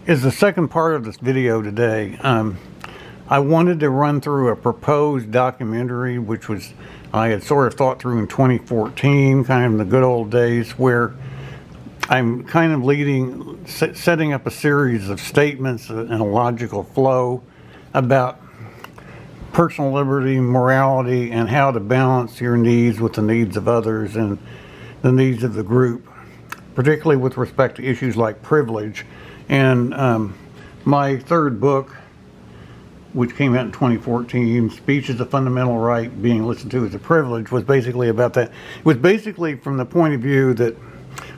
is the second part of this video today. I wanted to run through a proposed documentary, which was I had sort of thought through in 2014, kind of in the good old days, where I'm kind of setting up a series of statements in a logical flow about personal liberty, morality, and how to balance your needs with the needs of others and the needs of the group, particularly with respect to issues like privilege. And my third book, which came out in 2014, Speech is a Fundamental Right, Being Listened to is a Privilege, was basically about that. It was basically from the point of view that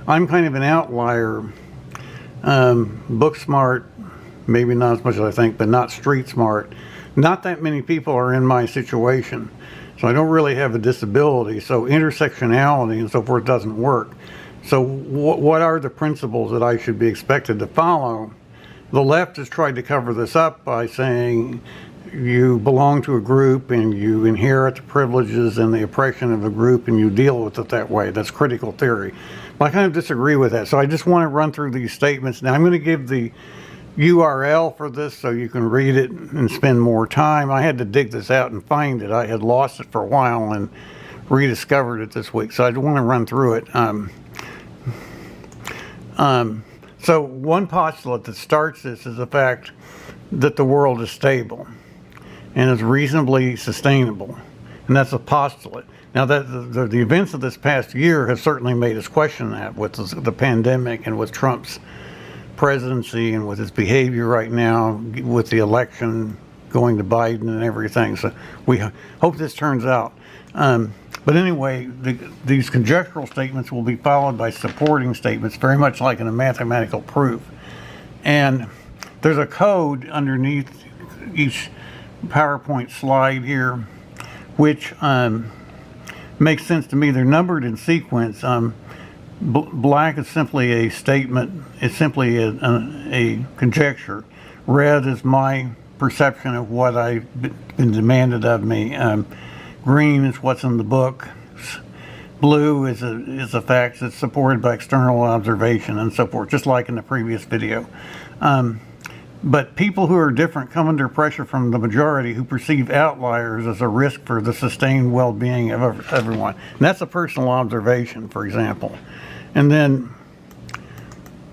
I'm kind of an outlier, book smart, maybe not as much as I think, but not street smart. Not that many people are in my situation, so I don't really have a disability, so intersectionality and so forth doesn't work. So what are the principles that I should be expected to follow? The left has tried to cover this up by saying you belong to a group and you inherit the privileges and the oppression of the group and you deal with it that way. That's critical theory. But I kind of disagree with that. So I just want to run through these statements. Now I'm going to give the URL for this so you can read it and spend more time. I had to dig this out and find it. I had lost it for a while and rediscovered it this week. So I want to run through it. So one postulate that starts this is the fact that the world is stable and is reasonably sustainable. And that's a postulate. Now, that the events of this past year have certainly made us question that with the pandemic and with Trump's presidency and with his behavior right now, with the election going to Biden and everything. So we hope this turns out. But anyway, these conjectural statements will be followed by supporting statements, very much like in a mathematical proof. And there's a code underneath each PowerPoint slide here, which makes sense to me. They're numbered in sequence. Black is simply a statement. It's simply a conjecture. Red is my perception of what I've been demanded of me. Green is what's in the book. Blue is a fact that's supported by external observation and so forth, just like in the previous video. But people who are different come under pressure from the majority who perceive outliers as a risk for the sustained well-being of everyone. And that's a personal observation, for example. And then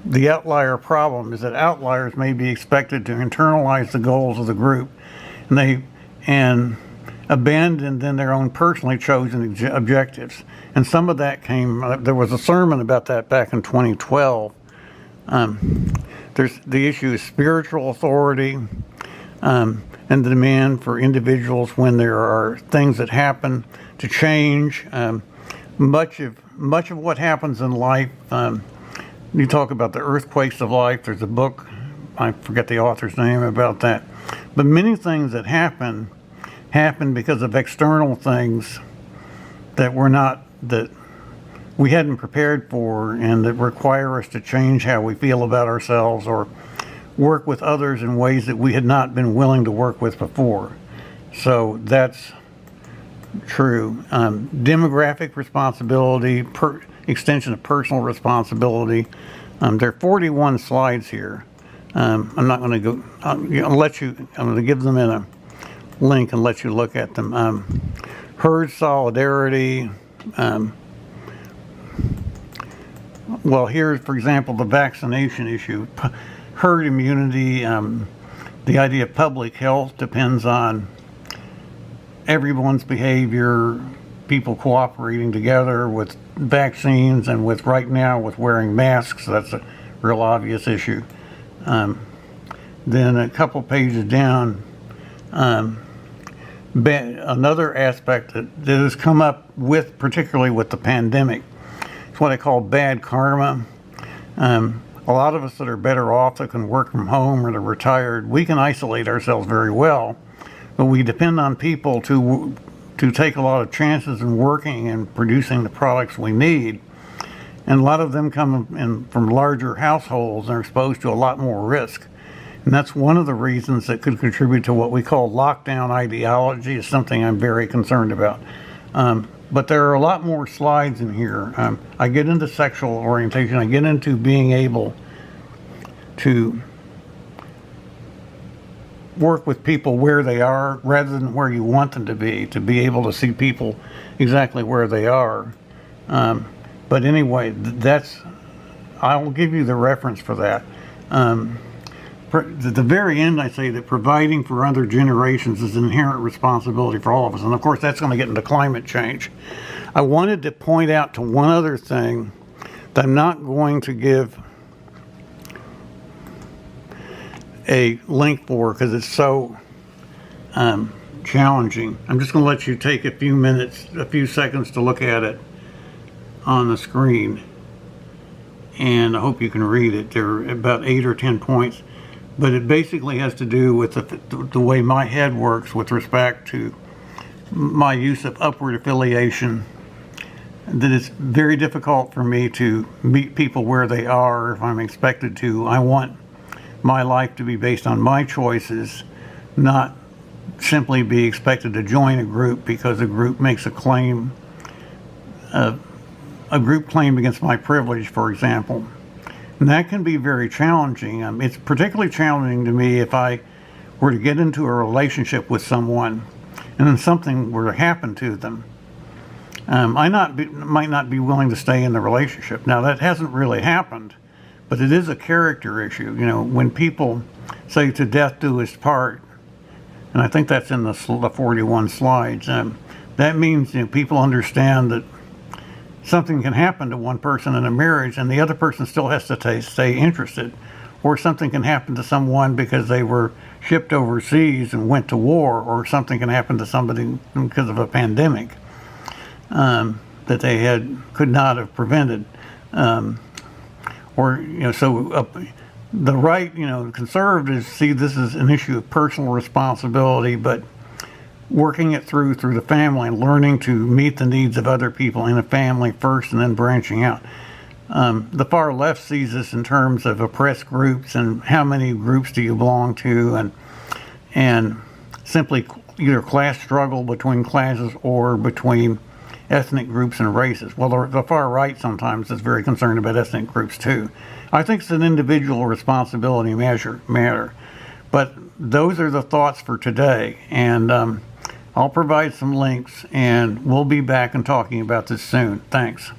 the outlier problem is that outliers may be expected to internalize the goals of the group and abandon then their own personally chosen objectives. And some of that there was a sermon about that back in 2012. There's the issue of spiritual authority and the demand for individuals when there are things that happen to change. Much of what happens in life, you talk about the earthquakes of life. There's a book, I forget the author's name about that. But many things that happen because of external things that we hadn't prepared for and that require us to change how we feel about ourselves or work with others in ways that we had not been willing to work with before. So that's true. Demographic responsibility, extension of personal responsibility. There are 41 slides here. I'm not going to go, I'm going to give them in a link and let you look at them. Herd solidarity. Well, here's, for example, the vaccination issue. Herd immunity, the idea of public health depends on everyone's behavior, people cooperating together with vaccines and with right now with wearing masks. That's a real obvious issue. Then a couple pages down, another aspect that has come up particularly with the pandemic, is what I call bad karma. A lot of us that are better off that can work from home or that are retired, we can isolate ourselves very well, but we depend on people to take a lot of chances in working and producing the products we need. And a lot of them come in from larger households and are exposed to a lot more risk. And that's one of the reasons that could contribute to what we call lockdown ideology. Is something I'm very concerned about. But there are a lot more slides in here. I get into sexual orientation. I get into being able to work with people where they are rather than where you want them to be able to see people exactly where they are. But anyway, I will give you the reference for that. At the very end, I say that providing for other generations is an inherent responsibility for all of us. And of course, that's going to get into climate change. I wanted to point out to one other thing that I'm not going to give a link for because it's so challenging. I'm just going to let you take a few seconds to look at it on the screen. And I hope you can read it. There are about 8 or 10 points. But it basically has to do with the way my head works with respect to my use of upward affiliation, that it's very difficult for me to meet people where they are if I'm expected to. I want my life to be based on my choices, not simply be expected to join a group because a group makes a claim, a group claim against my privilege, for example. And that can be very challenging. It's particularly challenging to me if I were to get into a relationship with someone and then something were to happen to them. I might not be willing to stay in the relationship. Now, that hasn't really happened, but it is a character issue. You know, when people say to death do us part, and I think that's in the 41 slides, that means, you know, people understand that something can happen to one person in a marriage and the other person still has to stay interested, or something can happen to someone because they were shipped overseas and went to war, or something can happen to somebody because of a pandemic that they could not have prevented, or you know. So the right, you know, conservatives see this as an issue of personal responsibility, but working it through the family and learning to meet the needs of other people in a family first and then branching out. The far left sees this in terms of oppressed groups and how many groups do you belong to, and simply either class struggle between classes or between ethnic groups and races. Well, the far right sometimes is very concerned about ethnic groups too. I think it's an individual responsibility matter. But those are the thoughts for today, and I'll provide some links, and we'll be back and talking about this soon. Thanks.